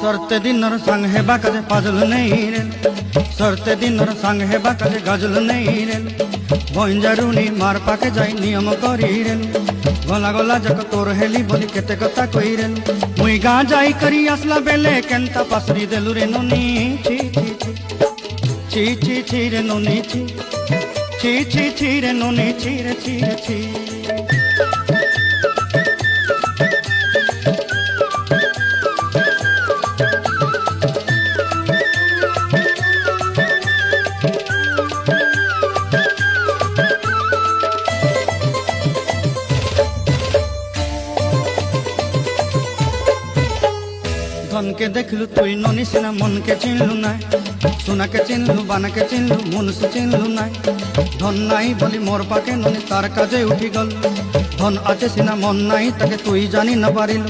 सरते दिनर संग हेबा काजे फाजल नहीं रे, सरते दिनर संग हेबा काजे गजल नहीं रे। बंजारुनी मार पाके जाई नियम करी रे, गला गला जक तोर हेली बोली केते कथा कई रे। मुई गा जाई करी आसला बेले केंता पासरी देलु रे नोनी। ची ची ची ची ची ची रे नोनी ची ची ची ची रे नोनी ची रे ची रे ची। धन के देखलु तुई ननी सिना मन के चिन्हलु ना, सोना के चिन्हलु बाना के चिन्हलु मन से चिन्हलु ना। धन नाई बोली मोर पाके ननी तार काजे उठी गल, धन आते सिना मन नाई ताके तुई जानी न पारिलु।